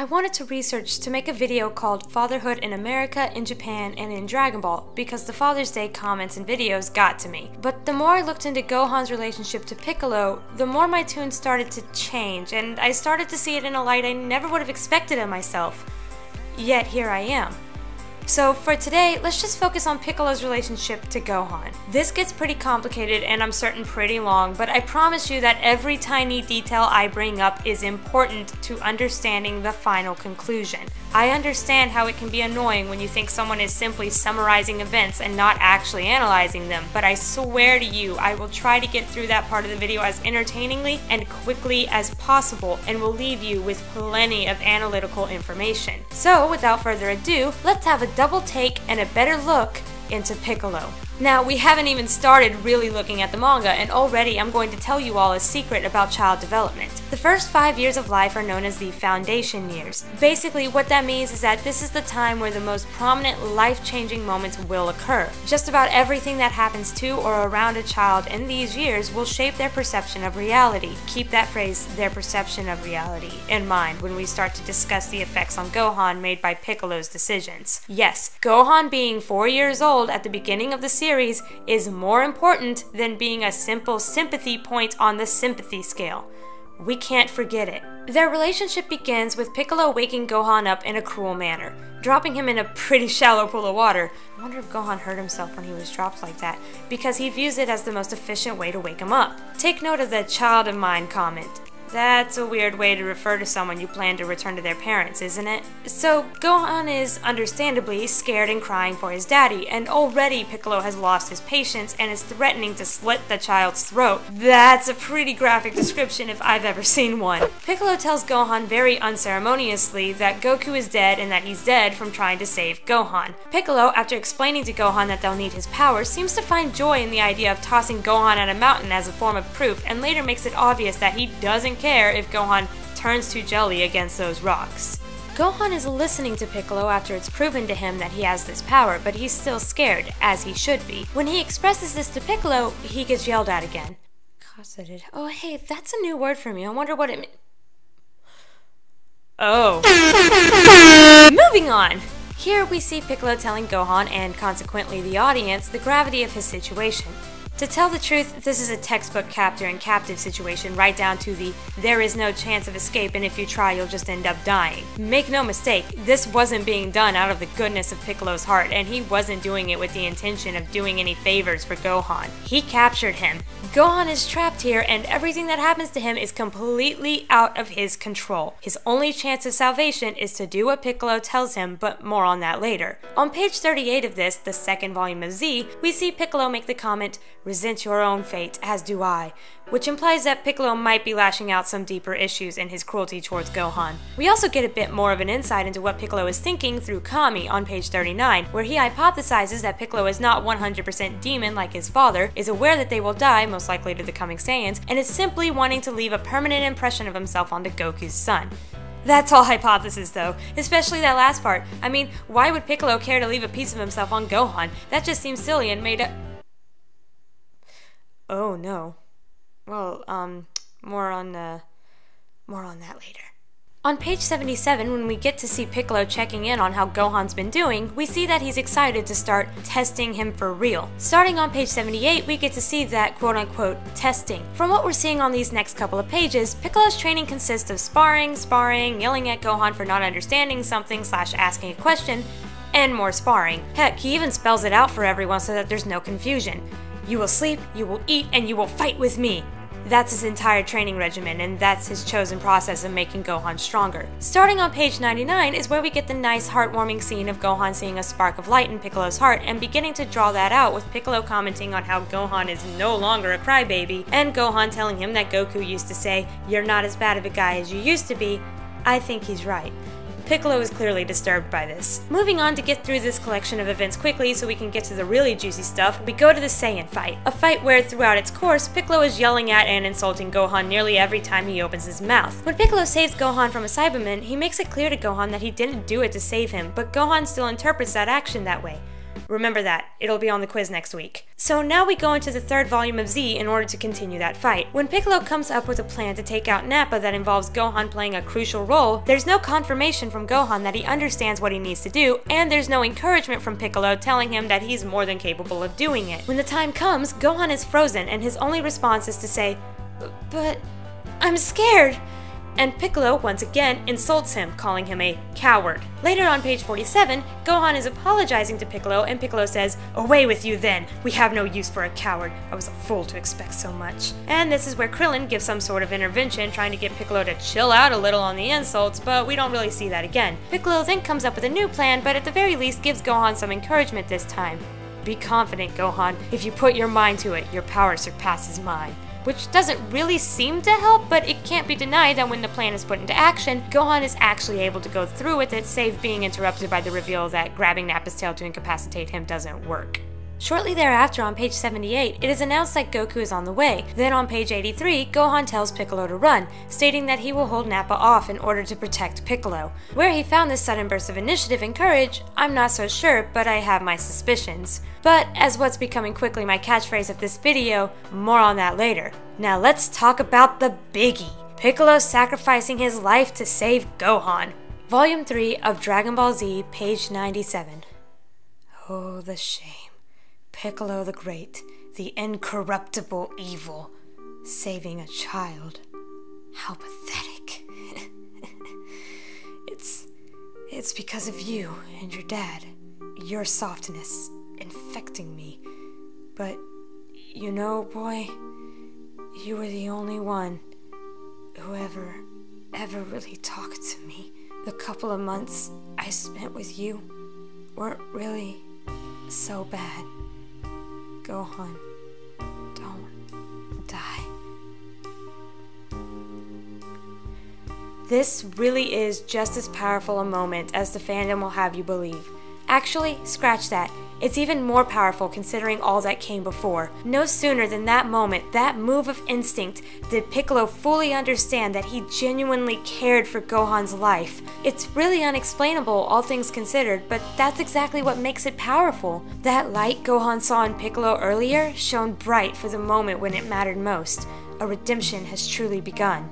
I wanted to research to make a video called Fatherhood in America, in Japan, and in Dragon Ball because the Father's Day comments and videos got to me. But the more I looked into Gohan's relationship to Piccolo, the more my tune started to change, and I started to see it in a light I never would have expected of myself. Yet here I am. So for today, let's just focus on Piccolo's relationship to Gohan. This gets pretty complicated and I'm certain pretty long, but I promise you that every tiny detail I bring up is important to understanding the final conclusion. I understand how it can be annoying when you think someone is simply summarizing events and not actually analyzing them, but I swear to you, I will try to get through that part of the video as entertainingly and quickly as possible and will leave you with plenty of analytical information. So without further ado, let's have a double take and a better look into Piccolo. Now, we haven't even started really looking at the manga, and already I'm going to tell you all a secret about child development. The first 5 years of life are known as the foundation years. Basically, what that means is that this is the time where the most prominent life-changing moments will occur. Just about everything that happens to or around a child in these years will shape their perception of reality. Keep that phrase, their perception of reality, in mind when we start to discuss the effects on Gohan made by Piccolo's decisions. Yes, Gohan being 4 years old at the beginning of the series is more important than being a simple sympathy point on the sympathy scale. We can't forget it. Their relationship begins with Piccolo waking Gohan up in a cruel manner, dropping him in a pretty shallow pool of water. I wonder if Gohan hurt himself when he was dropped like that, because he views it as the most efficient way to wake him up. Take note of the child of mine comment. That's a weird way to refer to someone you plan to return to their parents, isn't it? So Gohan is understandably scared and crying for his daddy, and already Piccolo has lost his patience and is threatening to slit the child's throat. That's a pretty graphic description if I've ever seen one. Piccolo tells Gohan very unceremoniously that Goku is dead and that he's dead from trying to save Gohan. Piccolo, after explaining to Gohan that they'll need his power, seems to find joy in the idea of tossing Gohan at a mountain as a form of proof, and later makes it obvious that he doesn't care if Gohan turns to jelly against those rocks. Gohan is listening to Piccolo after it's proven to him that he has this power, but he's still scared, as he should be. When he expresses this to Piccolo, he gets yelled at again. Cosseted. Oh hey, that's a new word for me. I wonder what it means. Oh. Moving on! Here we see Piccolo telling Gohan, and consequently the audience, the gravity of his situation. To tell the truth, this is a textbook captor and captive situation, right down to the there is no chance of escape and if you try you'll just end up dying. Make no mistake, this wasn't being done out of the goodness of Piccolo's heart, and he wasn't doing it with the intention of doing any favors for Gohan. He captured him. Gohan is trapped here, and everything that happens to him is completely out of his control. His only chance of salvation is to do what Piccolo tells him, but more on that later. On page 38 of this, the second volume of Z, we see Piccolo make the comment, "Resent your own fate, as do I," which implies that Piccolo might be lashing out some deeper issues in his cruelty towards Gohan. We also get a bit more of an insight into what Piccolo is thinking through Kami on page 39, where he hypothesizes that Piccolo is not 100% demon like his father, is aware that they will die, most likely to the coming Saiyans, and is simply wanting to leave a permanent impression of himself onto Goku's son. That's all hypothesis though, especially that last part. I mean, why would Piccolo care to leave a piece of himself on Gohan? That just seems silly and made up. Oh no. Well, more on that later. On page 77, when we get to see Piccolo checking in on how Gohan's been doing, we see that he's excited to start testing him for real. Starting on page 78, we get to see that quote-unquote testing. From what we're seeing on these next couple of pages, Piccolo's training consists of sparring, yelling at Gohan for not understanding something / asking a question, and more sparring. Heck, he even spells it out for everyone so that there's no confusion. You will sleep, you will eat, and you will fight with me. That's his entire training regimen, and that's his chosen process of making Gohan stronger. Starting on page 99 is where we get the nice heartwarming scene of Gohan seeing a spark of light in Piccolo's heart and beginning to draw that out, with Piccolo commenting on how Gohan is no longer a crybaby, and Gohan telling him that Goku used to say, "You're not as bad of a guy as you used to be." I think he's right. Piccolo is clearly disturbed by this. Moving on to get through this collection of events quickly so we can get to the really juicy stuff, we go to the Saiyan Fight. A fight where throughout its course, Piccolo is yelling at and insulting Gohan nearly every time he opens his mouth. When Piccolo saves Gohan from a Cyberman, he makes it clear to Gohan that he didn't do it to save him, but Gohan still interprets that action that way. Remember that. It'll be on the quiz next week. So now we go into the third volume of Z in order to continue that fight. When Piccolo comes up with a plan to take out Nappa that involves Gohan playing a crucial role, there's no confirmation from Gohan that he understands what he needs to do, and there's no encouragement from Piccolo telling him that he's more than capable of doing it. When the time comes, Gohan is frozen, and his only response is to say, "But I'm scared." And Piccolo, once again, insults him, calling him a coward. Later on page 47, Gohan is apologizing to Piccolo, and Piccolo says, "Away with you then! We have no use for a coward. I was a fool to expect so much." And this is where Krillin gives some sort of intervention, trying to get Piccolo to chill out a little on the insults, but we don't really see that again. Piccolo then comes up with a new plan, but at the very least gives Gohan some encouragement this time. "Be confident, Gohan. If you put your mind to it, your power surpasses mine." Which doesn't really seem to help, but it can't be denied that when the plan is put into action, Gohan is actually able to go through with it, save being interrupted by the reveal that grabbing Nappa's tail to incapacitate him doesn't work. Shortly thereafter, on page 78, it is announced that Goku is on the way. Then on page 83, Gohan tells Piccolo to run, stating that he will hold Nappa off in order to protect Piccolo. Where he found this sudden burst of initiative and courage, I'm not so sure, but I have my suspicions. But as what's becoming quickly my catchphrase of this video, more on that later. Now let's talk about the biggie. Piccolo sacrificing his life to save Gohan. Volume 3 of Dragon Ball Z, page 97. Oh, the shame. Piccolo the Great, the incorruptible evil, saving a child. How pathetic. It's because of you and your dad, your softness, infecting me. But, you know, boy, you were the only one who ever really talked to me. The couple of months I spent with you weren't really so bad. Gohan, don't die. This really is just as powerful a moment as the fandom will have you believe. Actually, scratch that. It's even more powerful considering all that came before. No sooner than that moment, that move of instinct, did Piccolo fully understand that he genuinely cared for Gohan's life. It's really unexplainable, all things considered, but that's exactly what makes it powerful. That light Gohan saw in Piccolo earlier shone bright for the moment when it mattered most. A redemption has truly begun.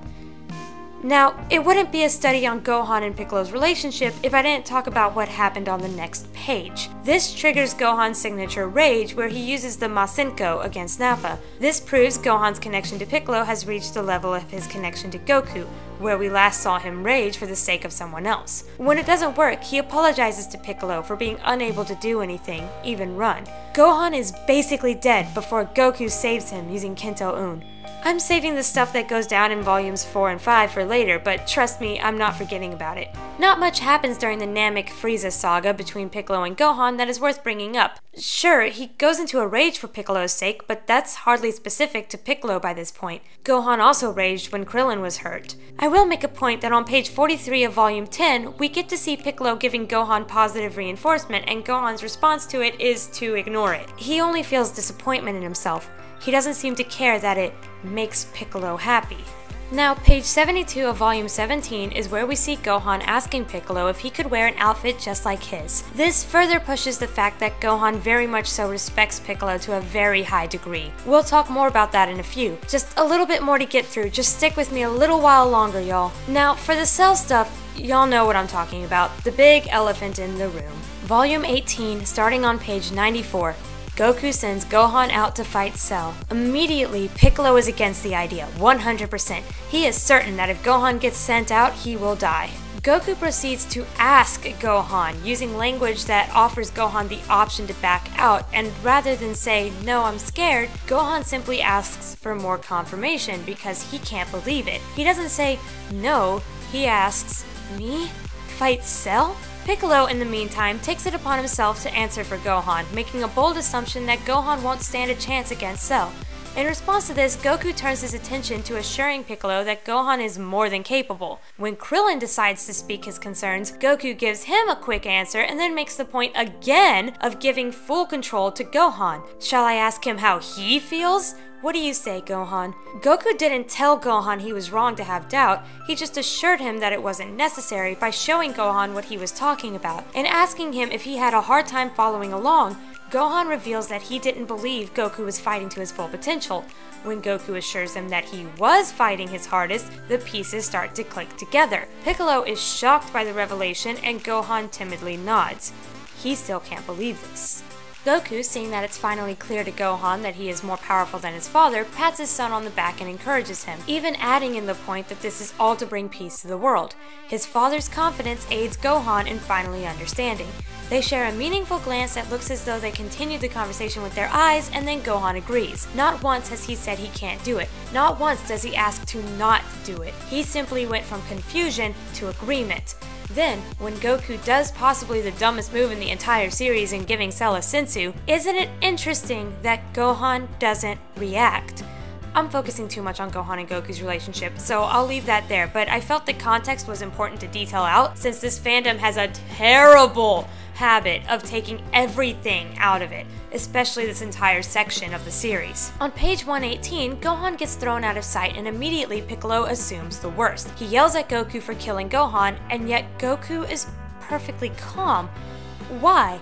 Now, it wouldn't be a study on Gohan and Piccolo's relationship if I didn't talk about what happened on the next page. This triggers Gohan's signature rage, where he uses the Masenko against Nappa. This proves Gohan's connection to Piccolo has reached the level of his connection to Goku, where we last saw him rage for the sake of someone else. When it doesn't work, he apologizes to Piccolo for being unable to do anything, even run. Gohan is basically dead before Goku saves him using Kento-un. I'm saving the stuff that goes down in volumes 4 and 5 for later, but trust me, I'm not forgetting about it. Not much happens during the Namek-Frieza saga between Piccolo and Gohan that is worth bringing up. Sure, he goes into a rage for Piccolo's sake, but that's hardly specific to Piccolo by this point. Gohan also raged when Krillin was hurt. I will make a point that on page 43 of volume 10, we get to see Piccolo giving Gohan positive reinforcement, and Gohan's response to it is to ignore it. He only feels disappointment in himself. He doesn't seem to care that it makes Piccolo happy. Now, page 72 of volume 17 is where we see Gohan asking Piccolo if he could wear an outfit just like his. This further pushes the fact that Gohan very much so respects Piccolo to a very high degree. We'll talk more about that in a few. Just a little bit more to get through, just stick with me a little while longer, y'all. Now, for the Cell stuff, y'all know what I'm talking about, the big elephant in the room. Volume 18, starting on page 94. Goku sends Gohan out to fight Cell. Immediately, Piccolo is against the idea, 100%. He is certain that if Gohan gets sent out, he will die. Goku proceeds to ask Gohan, using language that offers Gohan the option to back out, and rather than say, "No, I'm scared," Gohan simply asks for more confirmation because he can't believe it. He doesn't say, "No," he asks, "Me? Fight Cell?" Piccolo, in the meantime, takes it upon himself to answer for Gohan, making a bold assumption that Gohan won't stand a chance against Cell. In response to this, Goku turns his attention to assuring Piccolo that Gohan is more than capable. When Krillin decides to speak his concerns, Goku gives him a quick answer and then makes the point again of giving full control to Gohan. Shall I ask him how he feels? What do you say, Gohan? Goku didn't tell Gohan he was wrong to have doubt, he just assured him that it wasn't necessary by showing Gohan what he was talking about. And asking him if he had a hard time following along, Gohan reveals that he didn't believe Goku was fighting to his full potential. When Goku assures him that he was fighting his hardest, the pieces start to click together. Piccolo is shocked by the revelation and Gohan timidly nods. He still can't believe this. Goku, seeing that it's finally clear to Gohan that he is more powerful than his father, pats his son on the back and encourages him, even adding in the point that this is all to bring peace to the world. His father's confidence aids Gohan in finally understanding. They share a meaningful glance that looks as though they continued the conversation with their eyes, and then Gohan agrees. Not once has he said he can't do it. Not once does he ask to not do it. He simply went from confusion to agreement. Then, when Goku does possibly the dumbest move in the entire series in giving Cell a senzu, isn't it interesting that Gohan doesn't react? I'm focusing too much on Gohan and Goku's relationship, so I'll leave that there, but I felt the context was important to detail out since this fandom has a terrible habit of taking everything out of it, especially this entire section of the series. On page 118, Gohan gets thrown out of sight and immediately Piccolo assumes the worst. He yells at Goku for killing Gohan, and yet Goku is perfectly calm. Why?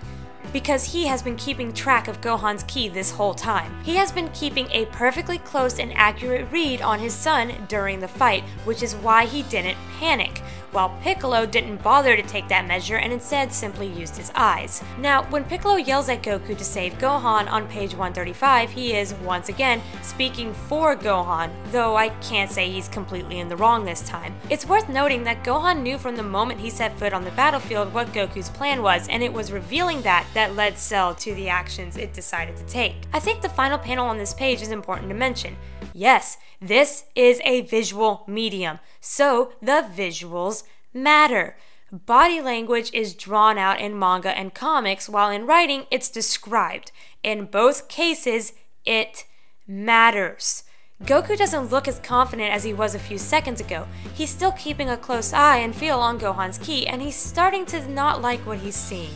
Because he has been keeping track of Gohan's ki this whole time. He has been keeping a perfectly close and accurate read on his son during the fight, which is why he didn't panic, while Piccolo didn't bother to take that measure and instead simply used his eyes. Now, when Piccolo yells at Goku to save Gohan on page 135, he is, once again, speaking for Gohan, though I can't say he's completely in the wrong this time. It's worth noting that Gohan knew from the moment he set foot on the battlefield what Goku's plan was, and it was revealing that led Cell to the actions it decided to take. I think the final panel on this page is important to mention. Yes, this is a visual medium, so the visuals matter. Body language is drawn out in manga and comics, while in writing it's described. In both cases, it matters. Goku doesn't look as confident as he was a few seconds ago. He's still keeping a close eye and feel on Gohan's ki, and he's starting to not like what he's seeing.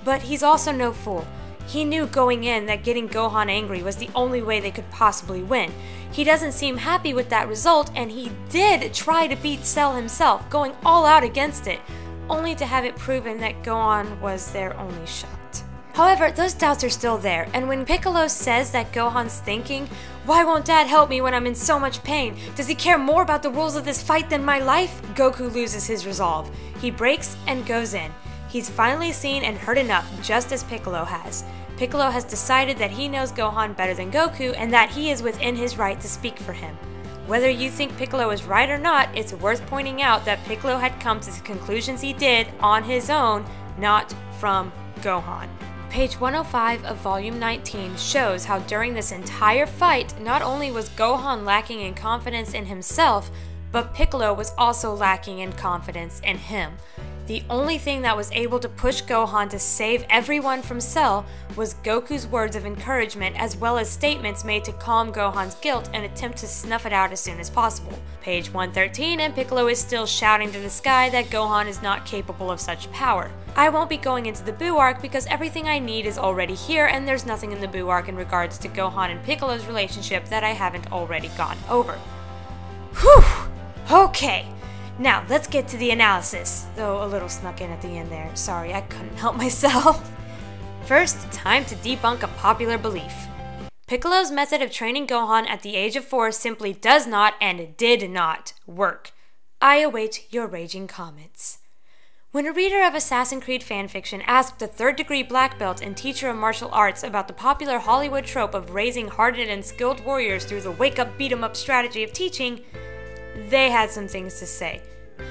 But he's also no fool. He knew going in that getting Gohan angry was the only way they could possibly win. He doesn't seem happy with that result, and he did try to beat Cell himself, going all out against it, only to have it proven that Gohan was their only shot. However, those doubts are still there, and when Piccolo says that Gohan's thinking, "Why won't Dad help me when I'm in so much pain? Does he care more about the rules of this fight than my life?" Goku loses his resolve. He breaks and goes in. He's finally seen and heard enough, just as Piccolo has. Piccolo has decided that he knows Gohan better than Goku and that he is within his right to speak for him. Whether you think Piccolo is right or not, it's worth pointing out that Piccolo had come to the conclusions he did on his own, not from Gohan. Page 105 of volume 19 shows how during this entire fight, not only was Gohan lacking in confidence in himself, but Piccolo was also lacking in confidence in him. The only thing that was able to push Gohan to save everyone from Cell was Goku's words of encouragement, as well as statements made to calm Gohan's guilt and attempt to snuff it out as soon as possible. Page 113, and Piccolo is still shouting to the sky that Gohan is not capable of such power. I won't be going into the Buu arc because everything I need is already here, and there's nothing in the Buu arc in regards to Gohan and Piccolo's relationship that I haven't already gone over. Whew! Okay. Now, let's get to the analysis, though a little snuck in at the end there. Sorry, I couldn't help myself. First, time to debunk a popular belief. Piccolo's method of training Gohan at the age of 4 simply does not and did not work. I await your raging comments. When a reader of Assassin's Creed fanfiction asked a third-degree black belt and teacher of martial arts about the popular Hollywood trope of raising hardened and skilled warriors through the wake-up, beat-em-up strategy of teaching, they had some things to say.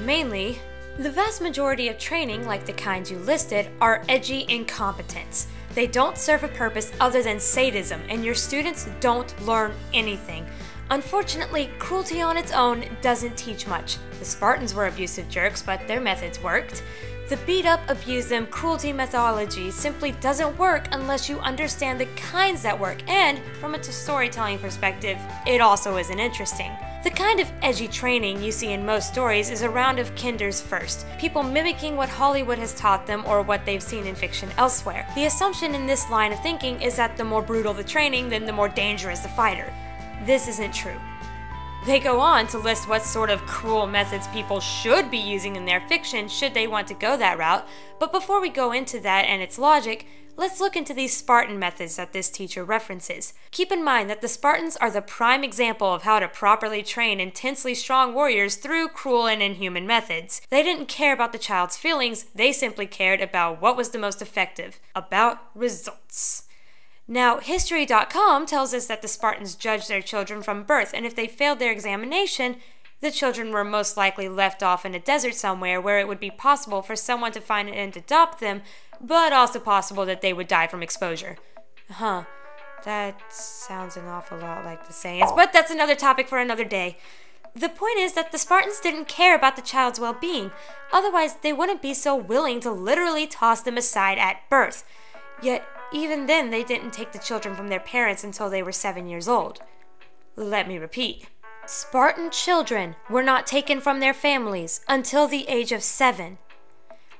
Mainly, the vast majority of training, like the kinds you listed, are edgy incompetence. They don't serve a purpose other than sadism, and your students don't learn anything. Unfortunately, cruelty on its own doesn't teach much. The Spartans were abusive jerks, but their methods worked. The beat-up, abuse them, cruelty methodology simply doesn't work unless you understand the kinds that work, and from a storytelling perspective, it also isn't interesting. The kind of edgy training you see in most stories is a round of kinders first, people mimicking what Hollywood has taught them or what they've seen in fiction elsewhere. The assumption in this line of thinking is that the more brutal the training, then the more dangerous the fighter. this isn't true. They go on to list what sort of cruel methods people should be using in their fiction should they want to go that route, but before we go into that and its logic, let's look into these Spartan methods that this teacher references. Keep in mind that the Spartans are the prime example of how to properly train intensely strong warriors through cruel and inhuman methods. They didn't care about the child's feelings, they simply cared about what was the most effective, about results. Now, History.com tells us that the Spartans judged their children from birth, and if they failed their examination, the children were most likely left off in a desert somewhere where it would be possible for someone to find and adopt them, but also possible that they would die from exposure. That sounds an awful lot like the Saiyans, but that's another topic for another day. The point is that the Spartans didn't care about the child's well-being, otherwise they wouldn't be so willing to literally toss them aside at birth. Yet, even then, they didn't take the children from their parents until they were 7 years old. Let me repeat. Spartan children were not taken from their families until the age of 7.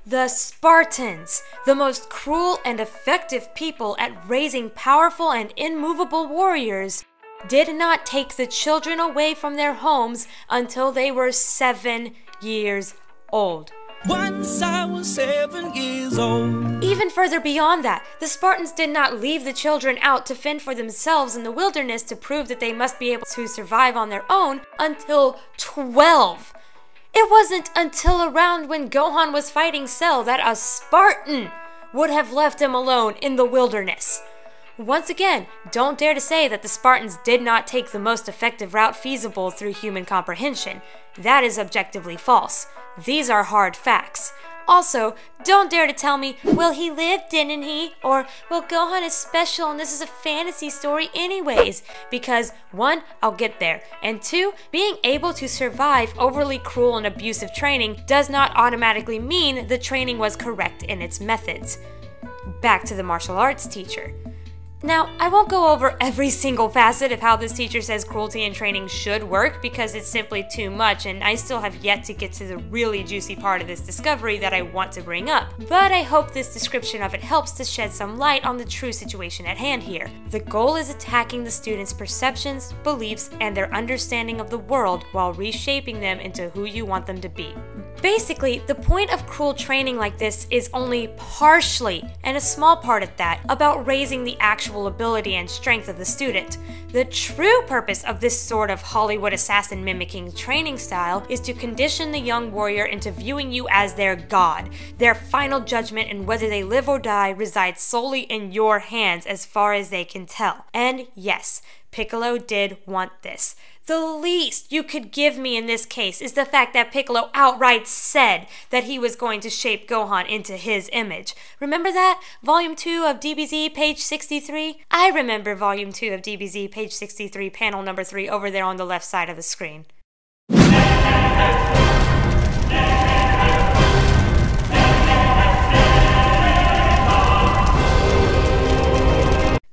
The Spartans, the most cruel and effective people at raising powerful and immovable warriors, did not take the children away from their homes until they were 7 years old. Once I was 7 years old. Even further beyond that, the Spartans did not leave the children out to fend for themselves in the wilderness to prove that they must be able to survive on their own until 12. It wasn't until around when Gohan was fighting Cell that a Spartan would have left him alone in the wilderness. Once again, don't dare to say that the Spartans did not take the most effective route feasible through human comprehension. That is objectively false. These are hard facts. Also, don't dare to tell me, well, he lived, didn't he? Or, well, Gohan is special and this is a fantasy story anyways. Because, 1, I'll get there. And 2, being able to survive overly cruel and abusive training does not automatically mean the training was correct in its methods. Back to the martial arts teacher. Now, I won't go over every single facet of how this teacher says cruelty in training should work because it's simply too much and I still have yet to get to the really juicy part of this discovery that I want to bring up. But I hope this description of it helps to shed some light on the true situation at hand here. The goal is attacking the students' perceptions, beliefs, and their understanding of the world while reshaping them into who you want them to be. Basically, the point of cruel training like this is only partially, and a small part at that, about raising the actual ability and strength of the student. The true purpose of this sort of Hollywood assassin mimicking training style is to condition the young warrior into viewing you as their god. Their final judgment in whether they live or die resides solely in your hands as far as they can tell. And yes, Piccolo did want this. The least you could give me in this case is the fact that Piccolo outright said that he was going to shape Gohan into his image. Remember that? Volume 2 of DBZ, page 63? I remember Volume 2 of DBZ, page 63, panel number 3 over there on the left side of the screen.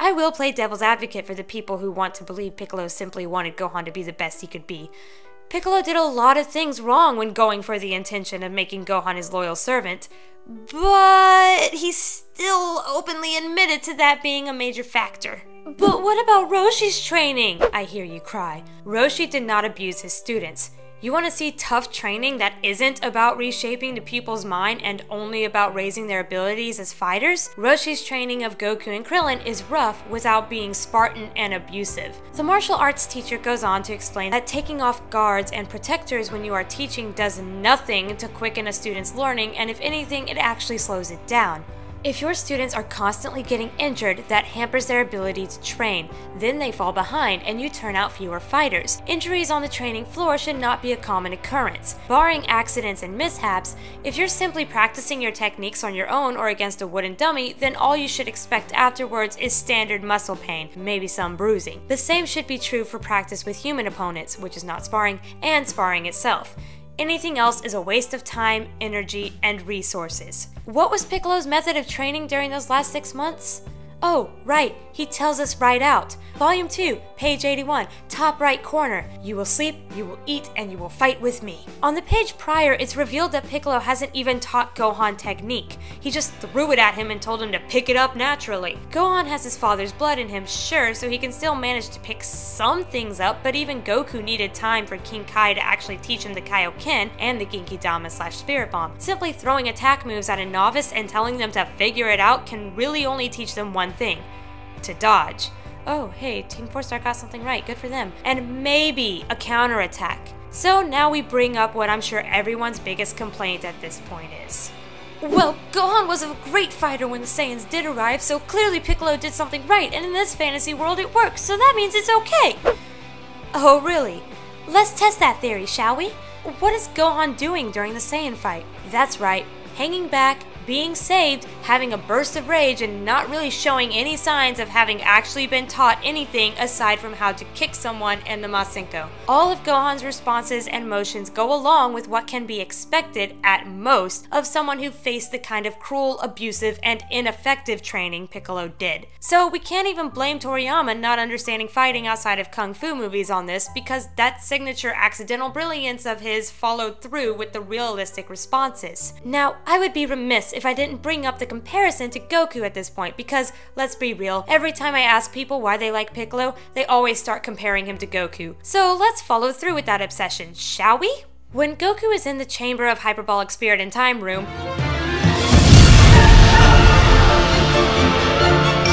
I will play devil's advocate for the people who want to believe Piccolo simply wanted Gohan to be the best he could be. Piccolo did a lot of things wrong when going for the intention of making Gohan his loyal servant, but he still openly admitted to that being a major factor. But what about Roshi's training? I hear you cry. Roshi did not abuse his students. You want to see tough training that isn't about reshaping the pupil's mind and only about raising their abilities as fighters? Roshi's training of Goku and Krillin is rough without being Spartan and abusive. The martial arts teacher goes on to explain that taking off guards and protectors when you are teaching does nothing to quicken a student's learning, and if anything, it actually slows it down. If your students are constantly getting injured, that hampers their ability to train. Then they fall behind and you turn out fewer fighters. Injuries on the training floor should not be a common occurrence. Barring accidents and mishaps, if you're simply practicing your techniques on your own or against a wooden dummy, then all you should expect afterwards is standard muscle pain, maybe some bruising. The same should be true for practice with human opponents, which is not sparring, and sparring itself. Anything else is a waste of time, energy, and resources. What was Piccolo's method of training during those last 6 months? Oh, right, he tells us right out. Volume 2, page 81, top right corner. You will sleep, you will eat, and you will fight with me. On the page prior, it's revealed that Piccolo hasn't even taught Gohan technique. He just threw it at him and told him to pick it up naturally. Gohan has his father's blood in him, sure, so he can still manage to pick some things up, but even Goku needed time for King Kai to actually teach him the Kaioken and the Genki Dama / Spirit Bomb. Simply throwing attack moves at a novice and telling them to figure it out can really only teach them one thing: to dodge. Oh, hey, Team 4-Star got something right, good for them. And maybe a counterattack. So now we bring up what I'm sure everyone's biggest complaint at this point is. Well, Gohan was a great fighter when the Saiyans did arrive, so clearly Piccolo did something right, and in this fantasy world it works, so that means it's okay. Oh, really? Let's test that theory, shall we? What is Gohan doing during the Saiyan fight? That's right, hanging back, being saved, having a burst of rage, and not really showing any signs of having actually been taught anything aside from how to kick someone and the Masenko. All of Gohan's responses and motions go along with what can be expected, at most, of someone who faced the kind of cruel, abusive, and ineffective training Piccolo did. So we can't even blame Toriyama not understanding fighting outside of kung fu movies on this, because that signature accidental brilliance of his followed through with the realistic responses. Now, I would be remiss if I didn't bring up the comparison to Goku at this point, because, let's be real, every time I ask people why they like Piccolo, they always start comparing him to Goku. So let's follow through with that obsession, shall we? When Goku is in the Chamber of Hyperbolic Spirit and Time room,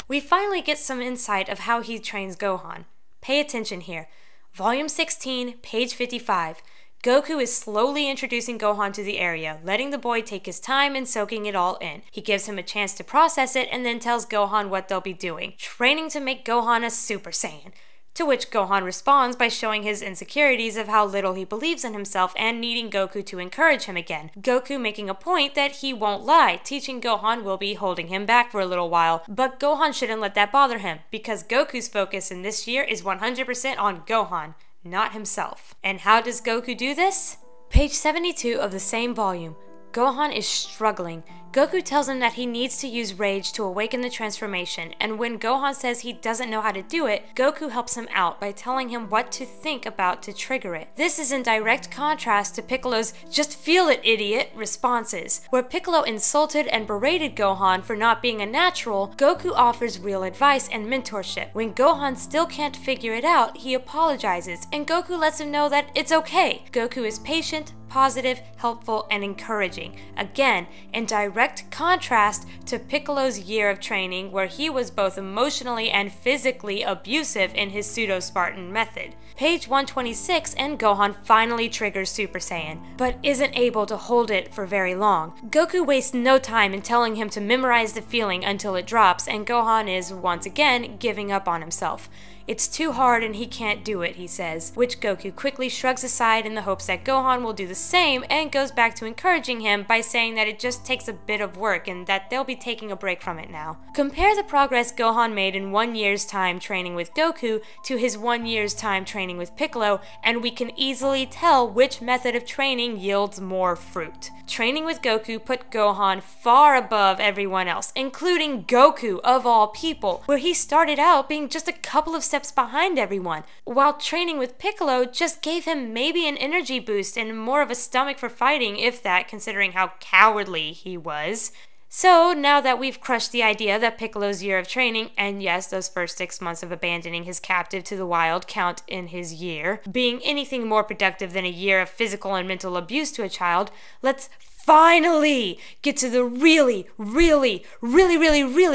we finally get some insight of how he trains Gohan. Pay attention here. Volume 16, page 55. Goku is slowly introducing Gohan to the area, letting the boy take his time and soaking it all in. He gives him a chance to process it and then tells Gohan what they'll be doing, training to make Gohan a Super Saiyan. To which Gohan responds by showing his insecurities of how little he believes in himself and needing Goku to encourage him again. Goku making a point that he won't lie, teaching Gohan will be holding him back for a little while, but Gohan shouldn't let that bother him, because Goku's focus in this year is 100% on Gohan, not himself. And how does Goku do this? Page 72 of the same volume. Gohan is struggling. Goku tells him that he needs to use rage to awaken the transformation, and when Gohan says he doesn't know how to do it, Goku helps him out by telling him what to think about to trigger it. This is in direct contrast to Piccolo's "just feel it, idiot" responses. Where Piccolo insulted and berated Gohan for not being a natural, Goku offers real advice and mentorship. When Gohan still can't figure it out, he apologizes, and Goku lets him know that it's okay. Goku is patient, positive, helpful, and encouraging. Again, in direct contrast to Piccolo's year of training, where he was both emotionally and physically abusive in his pseudo-Spartan method. Page 126, and Gohan finally triggers Super Saiyan, but isn't able to hold it for very long. Goku wastes no time in telling him to memorize the feeling until it drops, and Gohan is, once again, giving up on himself. It's too hard and he can't do it, he says, which Goku quickly shrugs aside in the hopes that Gohan will do the same, and goes back to encouraging him by saying that it just takes a bit of work and that they'll be taking a break from it now. Compare the progress Gohan made in 1 year's time training with Goku to his 1 year's time training with Piccolo, and we can easily tell which method of training yields more fruit. Training with Goku put Gohan far above everyone else, including Goku of all people, where he started out being just a couple of steps behind everyone, while training with Piccolo just gave him maybe an energy boost and more of a stomach for fighting, if that, considering how cowardly he was. So, now that we've crushed the idea that Piccolo's year of training, and yes, those first 6 months of abandoning his captive to the wild count in his year, being anything more productive than a year of physical and mental abuse to a child, let's finally get to the really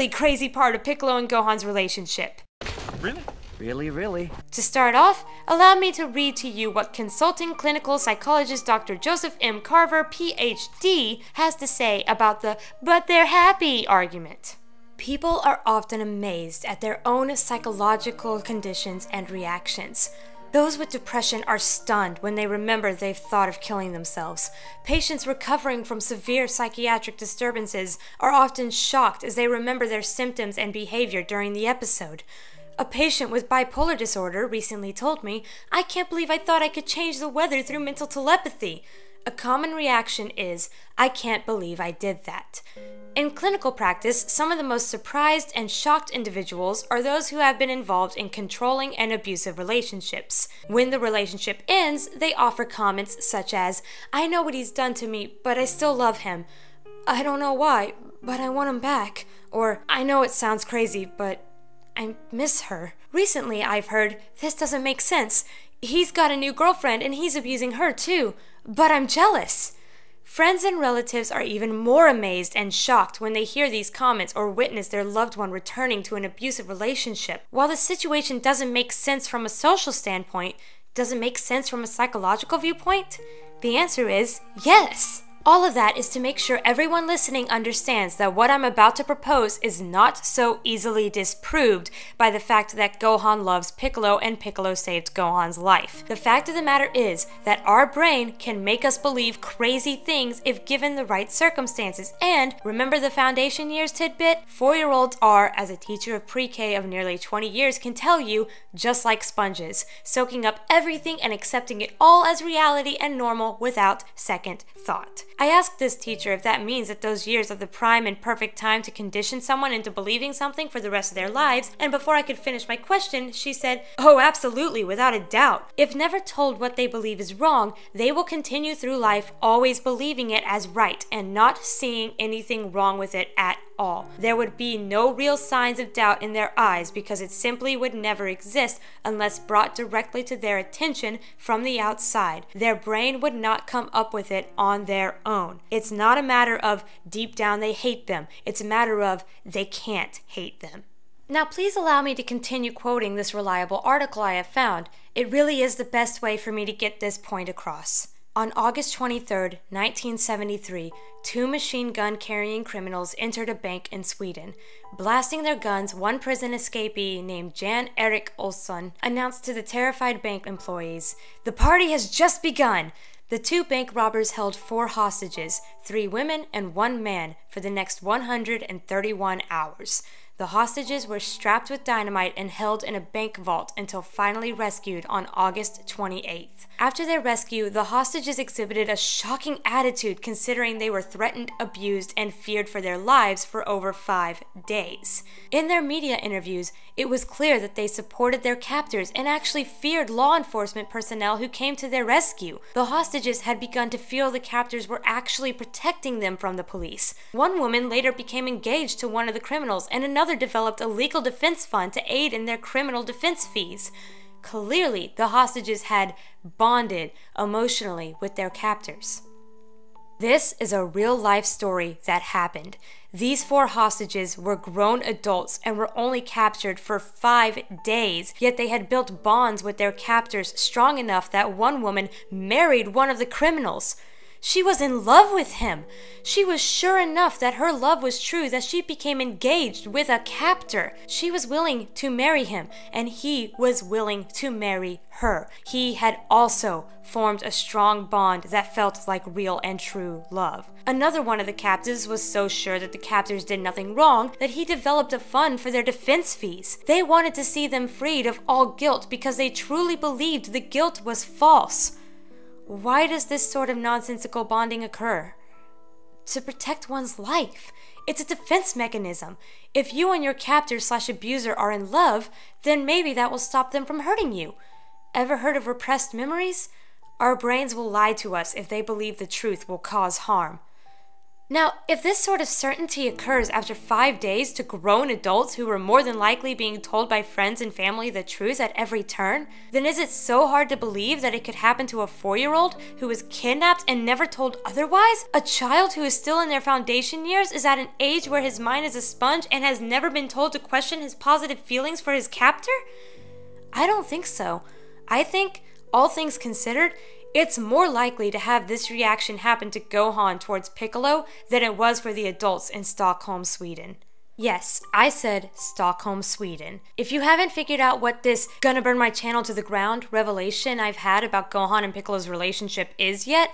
crazy part of Piccolo and Gohan's relationship. Really? To start off, allow me to read to you what consulting clinical psychologist Dr. Joseph M. Carver, PhD, has to say about the "but they're happy" argument. People are often amazed at their own psychological conditions and reactions. Those with depression are stunned when they remember they've thought of killing themselves. Patients recovering from severe psychiatric disturbances are often shocked as they remember their symptoms and behavior during the episode. A patient with bipolar disorder recently told me, "I can't believe I thought I could change the weather through mental telepathy." A common reaction is, "I can't believe I did that." In clinical practice, some of the most surprised and shocked individuals are those who have been involved in controlling and abusive relationships. When the relationship ends, they offer comments such as, "I know what he's done to me, but I still love him. I don't know why, but I want him back." Or, "I know it sounds crazy, but I miss her." Recently, I've heard, "This doesn't make sense. He's got a new girlfriend and he's abusing her too, but I'm jealous." Friends and relatives are even more amazed and shocked when they hear these comments or witness their loved one returning to an abusive relationship. While the situation doesn't make sense from a social standpoint, does it make sense from a psychological viewpoint? The answer is yes. All of that is to make sure everyone listening understands that what I'm about to propose is not so easily disproved by the fact that Gohan loves Piccolo and Piccolo saved Gohan's life. The fact of the matter is that our brain can make us believe crazy things if given the right circumstances. And remember the foundation years tidbit? 4-year-olds are, as a teacher of pre-K of nearly 20 years can tell you, just like sponges, soaking up everything and accepting it all as reality and normal without second thought. I asked this teacher if that means that those years are the prime and perfect time to condition someone into believing something for the rest of their lives, and before I could finish my question, she said, "Oh, absolutely, without a doubt. If never told what they believe is wrong, they will continue through life always believing it as right and not seeing anything wrong with it at all. There would be no real signs of doubt in their eyes because it simply would never exist unless brought directly to their attention from the outside. Their brain would not come up with it on their own. It's not a matter of deep down they hate them. It's a matter of they can't hate them." Now please allow me to continue quoting this reliable article I have found. It really is the best way for me to get this point across. On August 23, 1973, 2 machine gun carrying criminals entered a bank in Sweden. Blasting their guns, one prison escapee named Jan Erik Olsson announced to the terrified bank employees, "The party has just begun." The 2 bank robbers held 4 hostages, 3 women and 1 man, for the next 131 hours. The hostages were strapped with dynamite and held in a bank vault until finally rescued on August 28th. After their rescue, the hostages exhibited a shocking attitude considering they were threatened, abused, and feared for their lives for over 5 days. In their media interviews, it was clear that they supported their captors and actually feared law enforcement personnel who came to their rescue. The hostages had begun to feel the captors were actually protecting them from the police. One woman later became engaged to one of the criminals, and another developed a legal defense fund to aid in their criminal defense fees. Clearly, the hostages had bonded emotionally with their captors. This is a real-life story that happened. These 4 hostages were grown adults and were only captured for 5 days, yet they had built bonds with their captors strong enough that one woman married one of the criminals. She was in love with him. She was sure enough that her love was true that she became engaged with a captor. She was willing to marry him, and he was willing to marry her. He had also formed a strong bond that felt like real and true love. Another one of the captives was so sure that the captors did nothing wrong that he developed a fund for their defense fees. They wanted to see them freed of all guilt because they truly believed the guilt was false. Why does this sort of nonsensical bonding occur? To protect one's life. It's a defense mechanism. If you and your captor/abuser are in love, then maybe that will stop them from hurting you. Ever heard of repressed memories? Our brains will lie to us if they believe the truth will cause harm. Now, if this sort of certainty occurs after 5 days to grown adults who were more than likely being told by friends and family the truth at every turn, then is it so hard to believe that it could happen to a 4-year-old who was kidnapped and never told otherwise? A child who is still in their foundation years is at an age where his mind is a sponge and has never been told to question his positive feelings for his captor? I don't think so. I think, all things considered, it's more likely to have this reaction happen to Gohan towards Piccolo than it was for the adults in Stockholm, Sweden. Yes, I said Stockholm, Sweden. If you haven't figured out what this gonna burn my channel to the ground revelation I've had about Gohan and Piccolo's relationship is yet,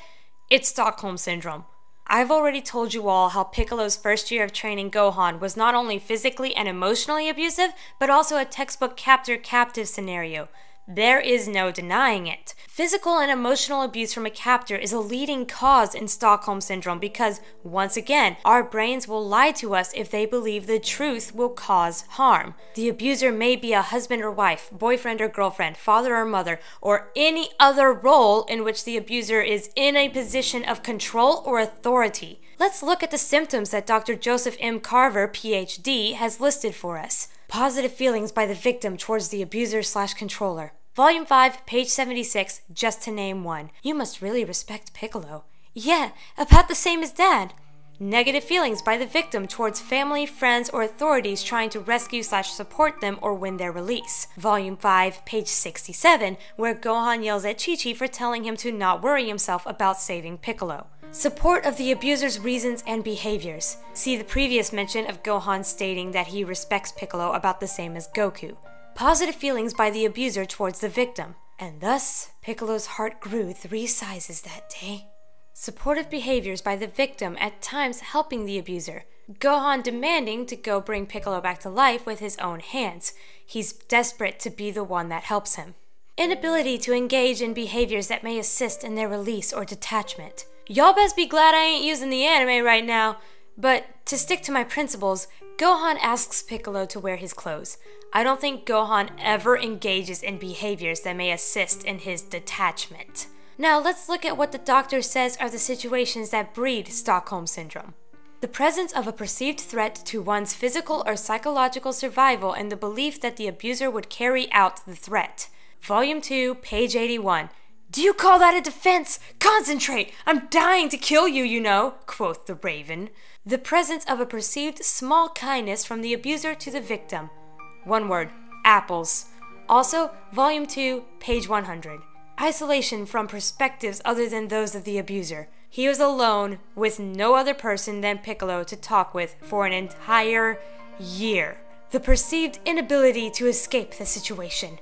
it's Stockholm Syndrome. I've already told you all how Piccolo's first year of training Gohan was not only physically and emotionally abusive, but also a textbook captor-captive scenario. There is no denying it. Physical and emotional abuse from a captor is a leading cause in Stockholm Syndrome because, once again, our brains will lie to us if they believe the truth will cause harm. The abuser may be a husband or wife, boyfriend or girlfriend, father or mother, or any other role in which the abuser is in a position of control or authority. Let's look at the symptoms that Dr. Joseph M. Carver, PhD, has listed for us. Positive feelings by the victim towards the abuser/controller. Volume 5, page 76, just to name one. You must really respect Piccolo. Yeah, about the same as Dad. Negative feelings by the victim towards family, friends, or authorities trying to rescue/support them or win their release. Volume 5, page 67, where Gohan yells at Chi-Chi for telling him to not worry himself about saving Piccolo. Support of the abuser's reasons and behaviors. See the previous mention of Gohan stating that he respects Piccolo about the same as Goku. Positive feelings by the abuser towards the victim. And thus, Piccolo's heart grew 3 sizes that day. Supportive behaviors by the victim, at times helping the abuser. Gohan demanding to go bring Piccolo back to life with his own hands. He's desperate to be the one that helps him. Inability to engage in behaviors that may assist in their release or detachment. Y'all best be glad I ain't using the anime right now. But to stick to my principles, Gohan asks Piccolo to wear his clothes. I don't think Gohan ever engages in behaviors that may assist in his detachment. Now let's look at what the doctor says are the situations that breed Stockholm Syndrome. The presence of a perceived threat to one's physical or psychological survival and the belief that the abuser would carry out the threat. Volume 2, page 81. "Do you call that a defense? Concentrate! I'm dying to kill you, you know," quoth the Raven. The presence of a perceived small kindness from the abuser to the victim. One word, apples. Also, Volume 2, page 100. Isolation from perspectives other than those of the abuser. He was alone with no other person than Piccolo to talk with for an entire year. The perceived inability to escape the situation.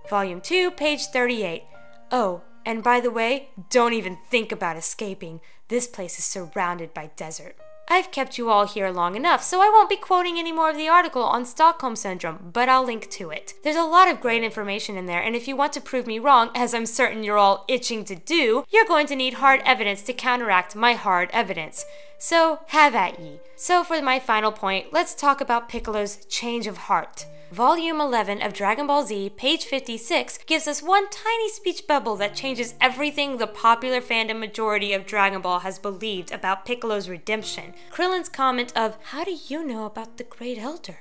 Volume 2, page 38. Oh, and by the way, don't even think about escaping. This place is surrounded by desert. I've kept you all here long enough, so I won't be quoting any more of the article on Stockholm Syndrome, but I'll link to it. There's a lot of great information in there, and if you want to prove me wrong, as I'm certain you're all itching to do, you're going to need hard evidence to counteract my hard evidence. So, have at ye. So for my final point, let's talk about Piccolo's change of heart. Volume 11 of Dragon Ball Z, page 56, gives us one tiny speech bubble that changes everything the popular fandom majority of Dragon Ball has believed about Piccolo's redemption. Krillin's comment of, "How do you know about the Great Elder?"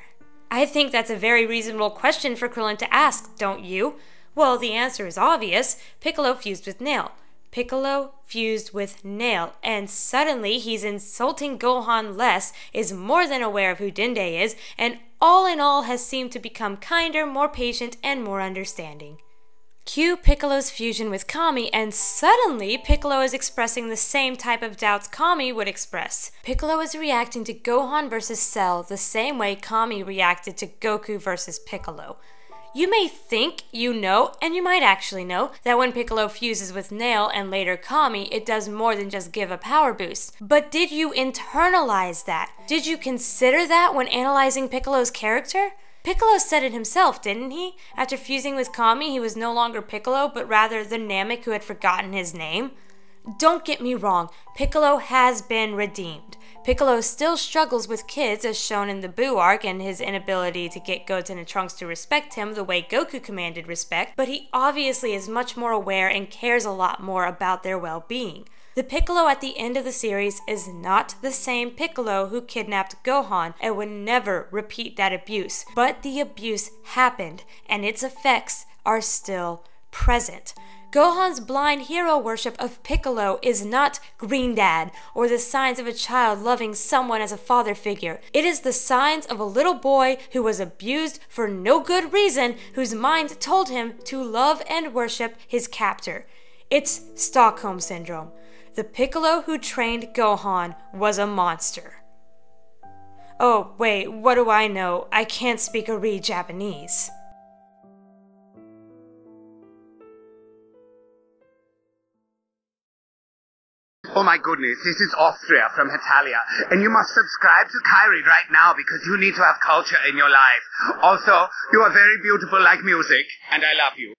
I think that's a very reasonable question for Krillin to ask, don't you? Well, the answer is obvious. Piccolo fused with Nail. Piccolo fused with Nail, and suddenly he's insulting Gohan less, is more than aware of who Dende is, and all in all has seemed to become kinder, more patient, and more understanding. Cue Piccolo's fusion with Kami, and suddenly Piccolo is expressing the same type of doubts Kami would express. Piccolo is reacting to Gohan versus Cell the same way Kami reacted to Goku versus Piccolo. You may think you know, and you might actually know, that when Piccolo fuses with Nail and later Kami, it does more than just give a power boost. But did you internalize that? Did you consider that when analyzing Piccolo's character? Piccolo said it himself, didn't he? After fusing with Kami, he was no longer Piccolo, but rather the Namek who had forgotten his name. Don't get me wrong, Piccolo has been redeemed. Piccolo still struggles with kids, as shown in the Buu arc and his inability to get Goten and Trunks to respect him the way Goku commanded respect, but he obviously is much more aware and cares a lot more about their well-being. The Piccolo at the end of the series is not the same Piccolo who kidnapped Gohan and would never repeat that abuse, but the abuse happened, and its effects are still present. Gohan's blind hero worship of Piccolo is not Green Dad or the signs of a child loving someone as a father figure. It is the signs of a little boy who was abused for no good reason, whose mind told him to love and worship his captor. It's Stockholm Syndrome. The Piccolo who trained Gohan was a monster. Oh, wait, what do I know? I can't speak or read Japanese. Oh my goodness, this is Austria from Italia, and you must subscribe to Kyrie right now because you need to have culture in your life. Also, you are very beautiful like music, and I love you.